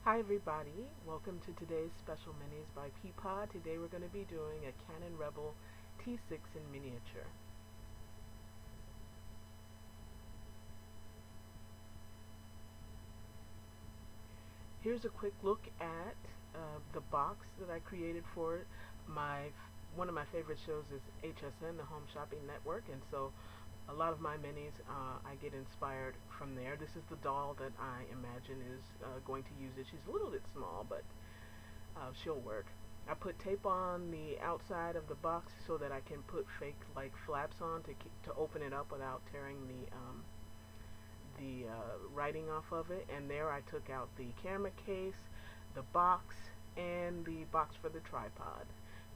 Hi everybody, welcome to today's Special Minis by Peapod. Today we're going to be doing a Canon Rebel T6 in miniature. Here's a quick look at the box that I created for it. One of my favorite shows is HSN, the Home Shopping Network, and so a lot of my minis, I get inspired from there. This is the doll that I imagine is going to use it. She's a little bit small, but she'll work. I put tape on the outside of the box so that I can put fake like flaps on to open it up without tearing the writing off of it. And there I took out the camera case, the box, and the box for the tripod.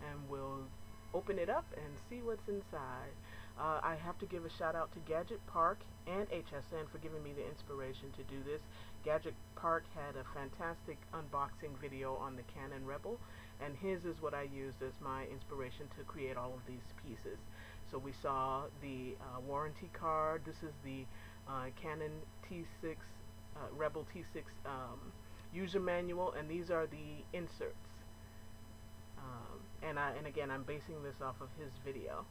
And we'll open it up and see what's inside. I have to give a shout out to GadgetPark and HSN for giving me the inspiration to do this. GadgetPark had a fantastic unboxing video on the Canon Rebel, and his is what I used as my inspiration to create all of these pieces. So we saw the warranty card. This is the Canon T6 Rebel T6 user manual, and these are the inserts. And again, I'm basing this off of his video.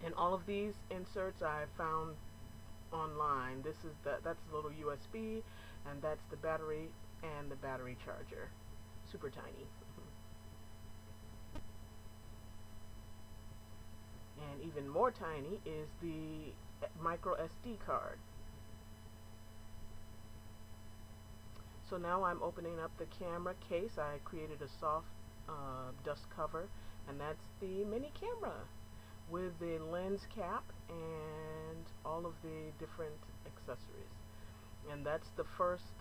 And all of these inserts I found online. That's a little USB, and that's the battery and the battery charger. Super tiny. And even more tiny is the micro SD card. So now I'm opening up the camera case. I created a soft dust cover, and that's the mini camera with the lens cap and all of the different accessories. And that's the first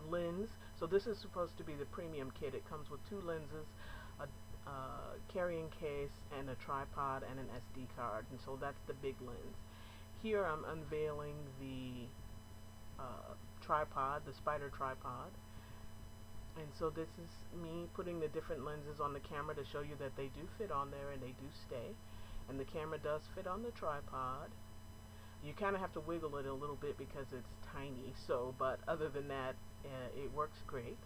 lens. So this is supposed to be the premium kit. It comes with two lenses, a carrying case, and a tripod, and an SD card. And so that's the big lens. Here I'm unveiling the tripod, the spider tripod. And so this is me putting the different lenses on the camera to show you that they do fit on there and they do stay. And the camera does fit on the tripod. You kind of have to wiggle it a little bit because it's tiny. But other than that, it works great.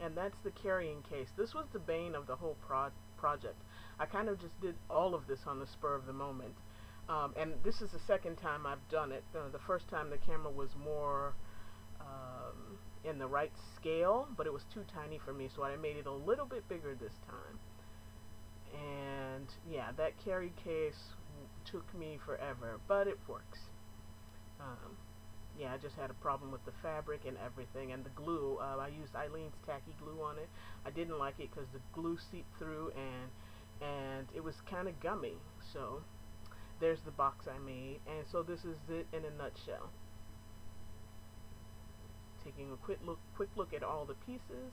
And that's the carrying case. This was the bane of the whole project. I kind of just did all of this on the spur of the moment. And this is the second time I've done it. The first time the camera was more in the right scale, but it was too tiny for me, so I made it a little bit bigger this time. And yeah, that carry case took me forever, but it works. Yeah, I just had a problem with the fabric and everything, and the glue. I used Eileen's tacky glue on it. I didn't like it because the glue seeped through, and it was kind of gummy. So there's the box I made, and so this is it in a nutshell. Taking a quick look at all the pieces.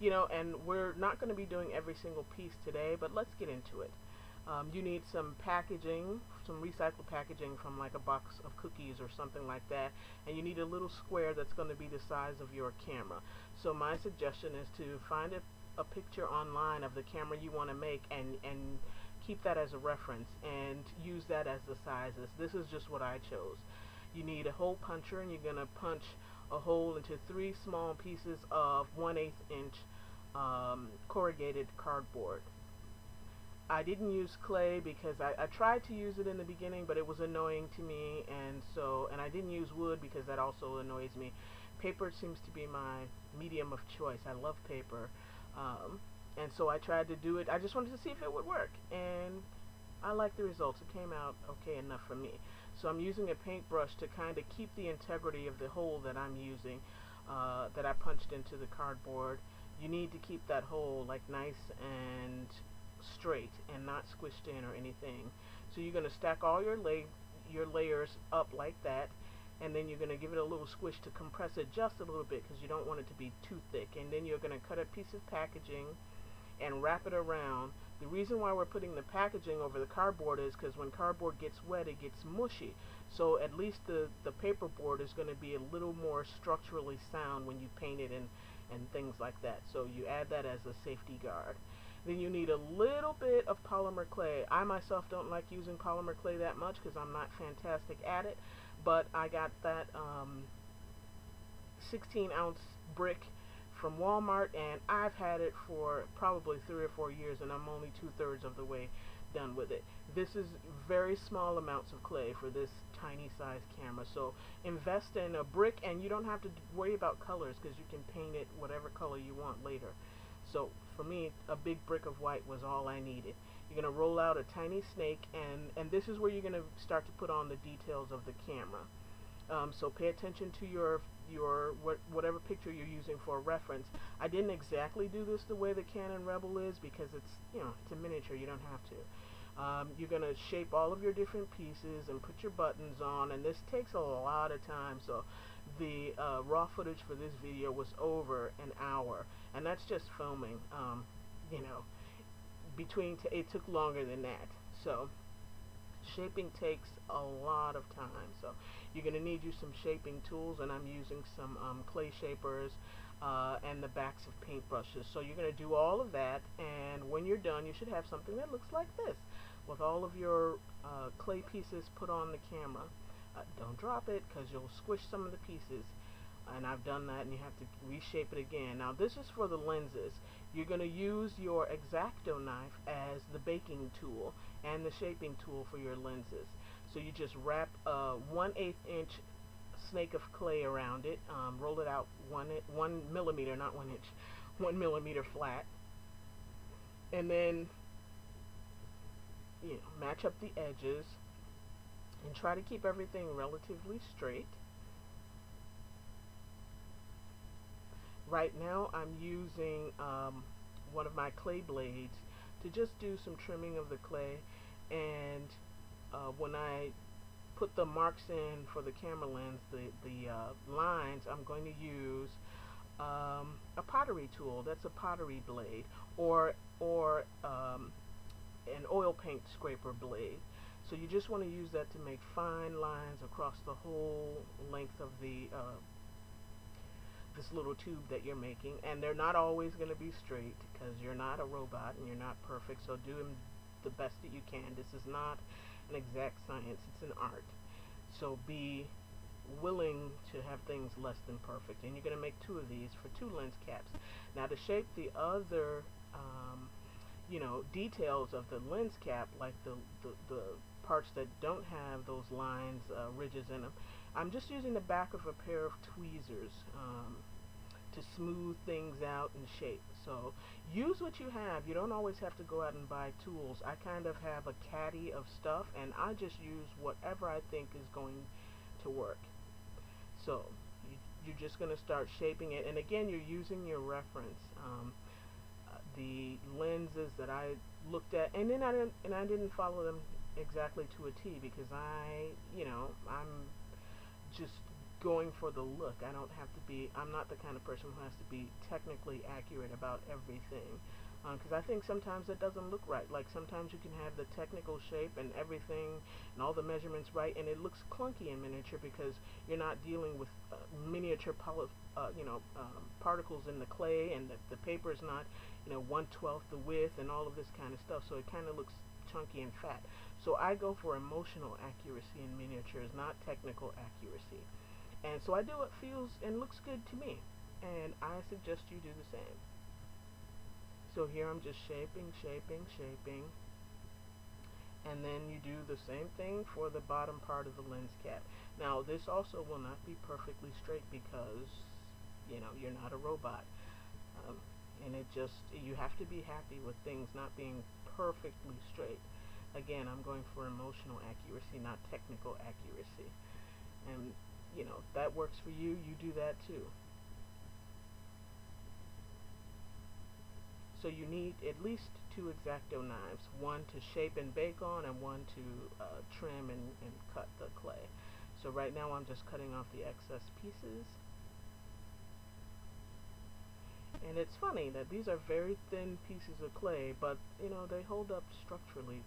You know, and we're not going to be doing every single piece today, but let's get into it. You need some packaging, some recycled packaging from like a box of cookies or something like that, and you need a little square that's going to be the size of your camera. So my suggestion is to find a picture online of the camera you want to make and keep that as a reference and use that as the sizes. This is just what I chose. You need a hole puncher, and you're going to punch a hole into 3 small pieces of 1/8 inch corrugated cardboard. I didn't use clay because I tried to use it in the beginning, but it was annoying to me, and I didn't use wood because that also annoys me. Paper seems to be my medium of choice. I love paper, and so I tried to do it. I just wanted to see if it would work, and I like the results. It came out okay enough for me. So I'm using a paintbrush to kind of keep the integrity of the hole that I'm using, that I punched into the cardboard. You need to keep that hole like nice and straight and not squished in or anything. So you're going to stack all your layers up like that, and then you're going to give it a little squish to compress it just a little bit because you don't want it to be too thick. And then you're going to cut a piece of packaging and wrap it around. The reason why we're putting the packaging over the cardboard is because when cardboard gets wet, it gets mushy. So at least the paperboard is going to be a little more structurally sound when you paint it and things like that. So you add that as a safety guard. Then you need a little bit of polymer clay. I myself don't like using polymer clay that much because I'm not fantastic at it, but I got that 16-ounce brick from Walmart, and I've had it for probably 3 or 4 years, and I'm only 2/3 of the way done with it. This is very small amounts of clay for this tiny size camera, so invest in a brick, and you don't have to worry about colors because you can paint it whatever color you want later. So for me, a big brick of white was all I needed. You're going to roll out a tiny snake, and this is where you're going to start to put on the details of the camera. So pay attention to your whatever picture you're using for a reference. I didn't exactly do this the way the Canon Rebel is because it's, you know, it's a miniature. You don't have to. You're going to shape all of your different pieces and put your buttons on, and this takes a lot of time. So the raw footage for this video was over an hour, and that's just filming. You know, it took longer than that. So shaping takes a lot of time, so you're going to need you some shaping tools, and I'm using some clay shapers and the backs of paint brushes. So you're going to do all of that, and when you're done you should have something that looks like this with all of your clay pieces put on the camera. Don't drop it because you'll squish some of the pieces, and I've done that, and you have to reshape it again. Now this is for the lenses. You're going to use your X-Acto knife as the baking tool and the shaping tool for your lenses. So you just wrap a 1/8 inch snake of clay around it, roll it out 1 millimeter, not 1 inch, 1 millimeter flat, and then, you know, match up the edges and try to keep everything relatively straight. Right now I'm using one of my clay blades to just do some trimming of the clay, and when I put the marks in for the camera lens, the lines, I'm going to use a pottery tool. That's a pottery blade, or an oil paint scraper blade. So you just want to use that to make fine lines across the whole length of the this little tube that you're making, and they're not always going to be straight because you're not a robot and you're not perfect, so do them the best that you can. This is not an exact science, it's an art. So be willing to have things less than perfect, and you're going to make 2 of these for 2 lens caps. Now to shape the other you know, details of the lens cap, like the parts that don't have those lines, ridges in them, I'm just using the back of a pair of tweezers to smooth things out and shape. So use what you have. You don't always have to go out and buy tools. I kind of have a caddy of stuff, and I just use whatever I think is going to work. So you're just going to start shaping it, and again, you're using your reference. The lenses that I looked at, and then I didn't follow them exactly to a T because I'm just going for the look. I'm not the kind of person who has to be technically accurate about everything, because I think sometimes that doesn't look right. Like sometimes you can have the technical shape and everything and all the measurements right, and it looks clunky in miniature because you're not dealing with miniature particles in the clay, and the paper is not 1/12 the width and all of this kind of stuff, so it kind of looks chunky and fat. So I go for emotional accuracy in miniatures, not technical accuracy. And so I do what feels and looks good to me, and I suggest you do the same. So here I'm just shaping, and then you do the same thing for the bottom part of the lens cap. Now this also will not be perfectly straight because you're not a robot, and you have to be happy with things not being perfectly straight. Again, I'm going for emotional accuracy, not technical accuracy, and that works for you. You do that too. So you need at least 2 X-Acto knives, one to shape and bake on, and one to trim and cut the clay. So right now I'm just cutting off the excess pieces. And it's funny that these are very thin pieces of clay, but they hold up structurally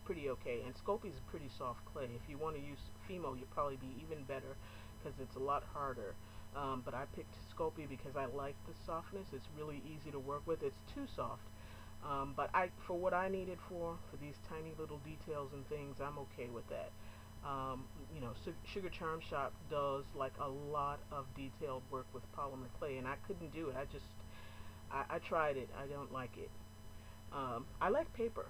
pretty okay. And Sculpey is a pretty soft clay. If you want to use Fimo, you'll probably be even better because it's a lot harder. But I picked Sculpey because I like the softness. It's really easy to work with. It's too soft. But for what I needed for these tiny little details and things, I'm okay with that. You know, Sugar Charm Shop does like a lot of detailed work with polymer clay, and I couldn't do it. I tried it. I don't like it. I like paper.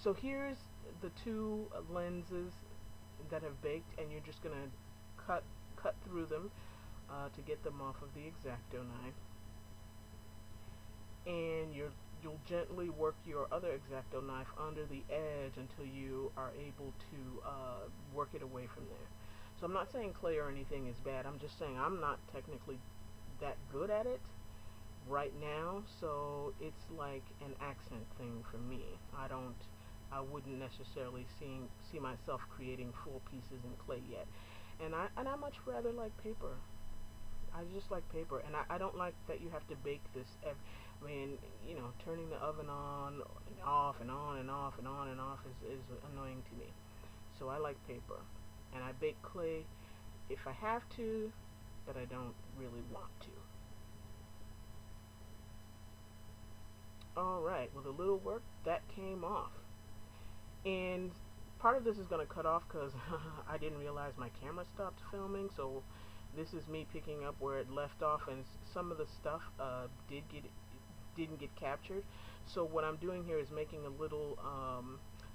So here's the two lenses that have baked, and you're just gonna cut through them to get them off of the X-Acto knife, and you'll gently work your other X-Acto knife under the edge until you are able to work it away from there. So I'm not saying clay or anything is bad. I'm just saying I'm not technically that good at it right now, so it's like an accent thing for me. I wouldn't necessarily see myself creating full pieces in clay yet. And I much rather like paper. I just like paper, and I don't like that you have to bake this. I mean, you know, turning the oven on and off and on and off and on and off is annoying to me. So I like paper, and I bake clay if I have to, but I don't really want to. Alright, with a little work, that came off. And part of this is going to cut off because I didn't realize my camera stopped filming, so this is me picking up where it left off, and some of the stuff didn't get captured. So what I'm doing here is making a little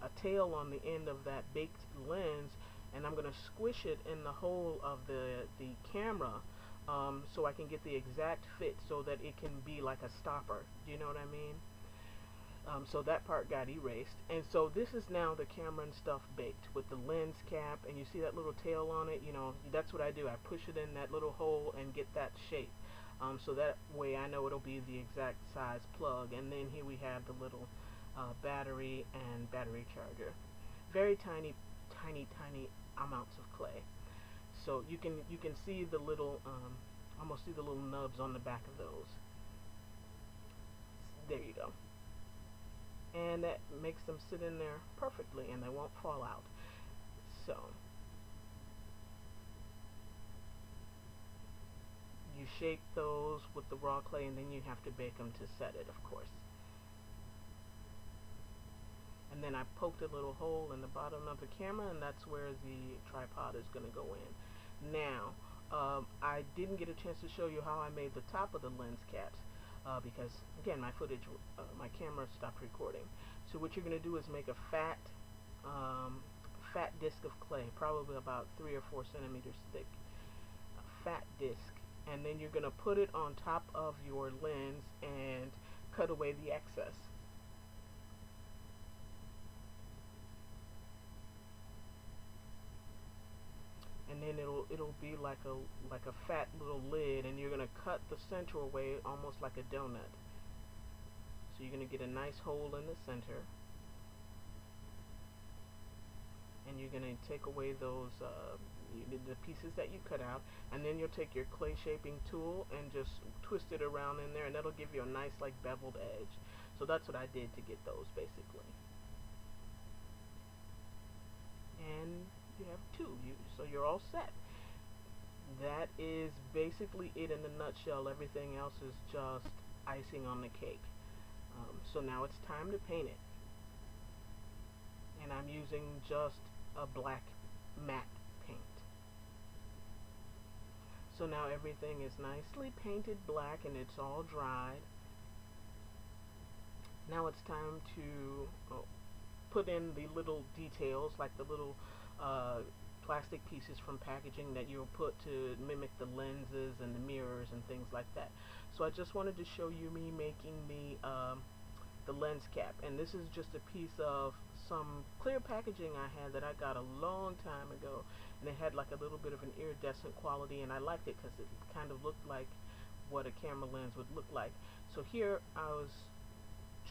a tail on the end of that baked lens, and I'm going to squish it in the hole of the camera so I can get the exact fit so that it can be like a stopper. Do you know what I mean? So that part got erased, and so this is now the camera and stuff baked with the lens cap, and you see that little tail on it. You know, that's what I do. I push it in that little hole and get that shape, so that way I know it'll be the exact size plug. And then here we have the little battery and battery charger. Very tiny amounts of clay. So you can see the little almost see the little nubs on the back of those. There you go. And that makes them sit in there perfectly, and they won't fall out. So you shape those with the raw clay, and then you have to bake them to set it, of course. And then I poked a little hole in the bottom of the camera, and that's where the tripod is going to go in. Now, I didn't get a chance to show you how I made the top of the lens caps. Because again, my camera stopped recording. So what you're going to do is make a fat disc of clay, probably about 3 or 4 centimeters thick, a fat disc, and then you're going to put it on top of your lens and cut away the excess. And then it'll be like a fat little lid, and you're gonna cut the center away almost like a donut. So you're gonna get a nice hole in the center, and you're gonna take away those the pieces that you cut out, and then you'll take your clay shaping tool and just twist it around in there, and that'll give you a nice like beveled edge. So that's what I did to get those basically. And you have two, so you're all set. That is basically it in a nutshell. Everything else is just icing on the cake. So now it's time to paint it, and I'm using just a black matte paint. So now everything is nicely painted black, and it's all dried. Now it's time to put in the little details, like the little plastic pieces from packaging that you'll put to mimic the lenses and the mirrors and things like that. So I just wanted to show you me making the lens cap, and this is just a piece of some clear packaging I had that I got a long time ago, and it had like a little bit of an iridescent quality, and I liked it because it kind of looked like what a camera lens would look like. So here I was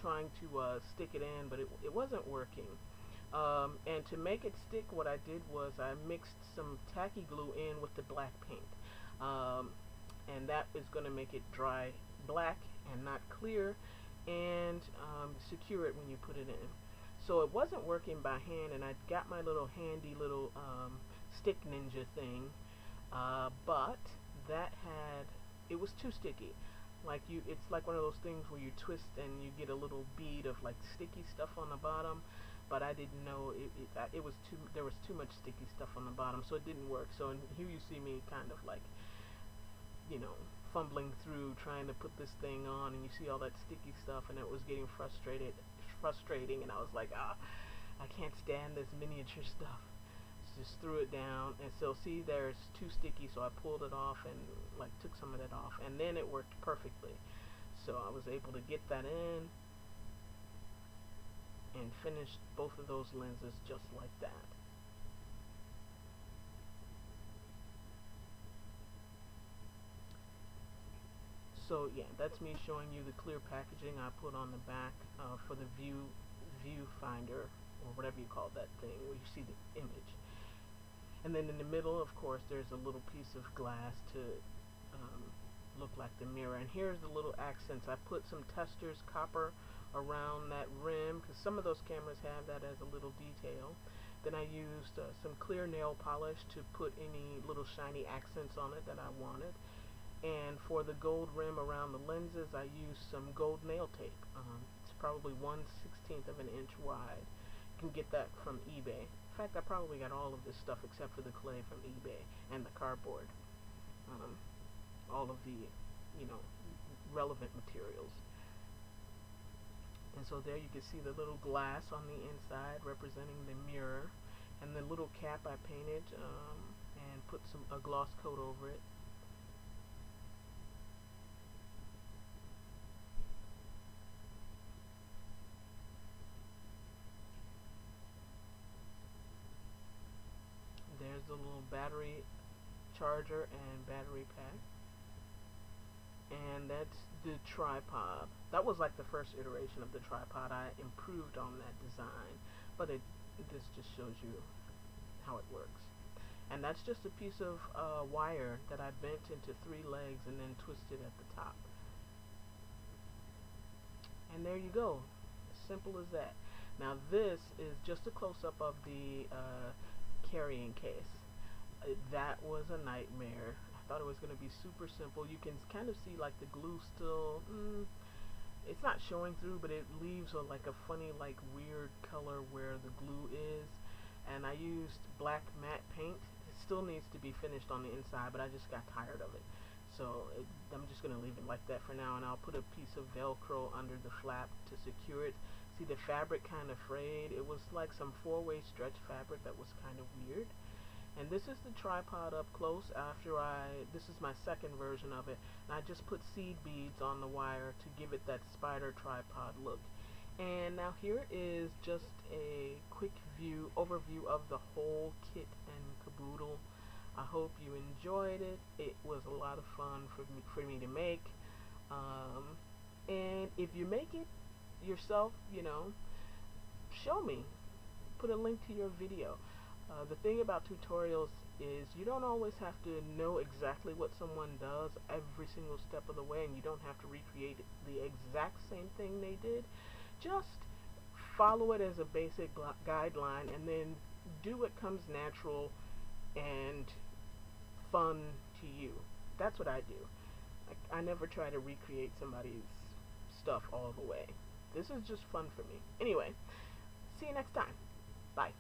trying to stick it in, but it wasn't working. And to make it stick, what I did was I mixed some tacky glue in with the black paint, and that is going to make it dry black and not clear, and secure it when you put it in. So it wasn't working by hand, and I got my little handy little stick ninja thing, but it was too sticky. Like it's like one of those things where you twist and you get a little bead of like sticky stuff on the bottom. but I didn't know it was there was too much sticky stuff on the bottom, so it didn't work. So here you see me kind of like, you know, fumbling through trying to put this thing on, and you see all that sticky stuff, and it was getting frustrating, and I was like, I can't stand this miniature stuff. Just threw it down, and so see, there's too sticky, so I pulled it off and like took some of it off, and then it worked perfectly. So I was able to get that in and finish both of those lenses just like that. So yeah, that's me showing you the clear packaging I put on the back for the viewfinder, or whatever you call that thing where you see the image. And then in the middle, of course, there's a little piece of glass to look like the mirror. And here's the little accents. I put some Testors copper around that rim, because some of those cameras have that as a little detail. Then I used some clear nail polish to put any little shiny accents on it that I wanted. And for the gold rim around the lenses, I used some gold nail tape. It's probably 1/16 of an inch wide. You can get that from eBay. In fact, I probably got all of this stuff except for the clay from eBay and the cardboard. All of the, you know, relevant materials. And so there you can see the little glass on the inside representing the mirror, and the little cap I painted and put a gloss coat over it. There's the little battery charger and battery pack. And that's the tripod. That was like the first iteration of the tripod. I improved on that design, but this just shows you how it works. And that's just a piece of wire that I bent into 3 legs and then twisted at the top. And there you go. As simple as that. Now this is just a close-up of the carrying case. That was a nightmare. I thought it was going to be super simple. You can kind of see like the glue still, it's not showing through, but it leaves like a funny, like weird color where the glue is. And I used black matte paint. It still needs to be finished on the inside, but I just got tired of it. So I'm just going to leave it like that for now, and I'll put a piece of Velcro under the flap to secure it. See, the fabric kind of frayed. It was like some 4-way stretch fabric that was kind of weird. And this is the tripod up close after this is my second version of it. And I just put seed beads on the wire to give it that spider tripod look. And now here is just a quick overview of the whole kit and caboodle. I hope you enjoyed it. It was a lot of fun for me to make. And if you make it yourself, you know, show me. Put a link to your video. The thing about tutorials is you don't always have to know exactly what someone does every single step of the way, and you don't have to recreate the exact same thing they did. Just follow it as a basic guideline, and then do what comes natural and fun to you. That's what I do. I never try to recreate somebody's stuff all the way. This is just fun for me. Anyway, see you next time. Bye.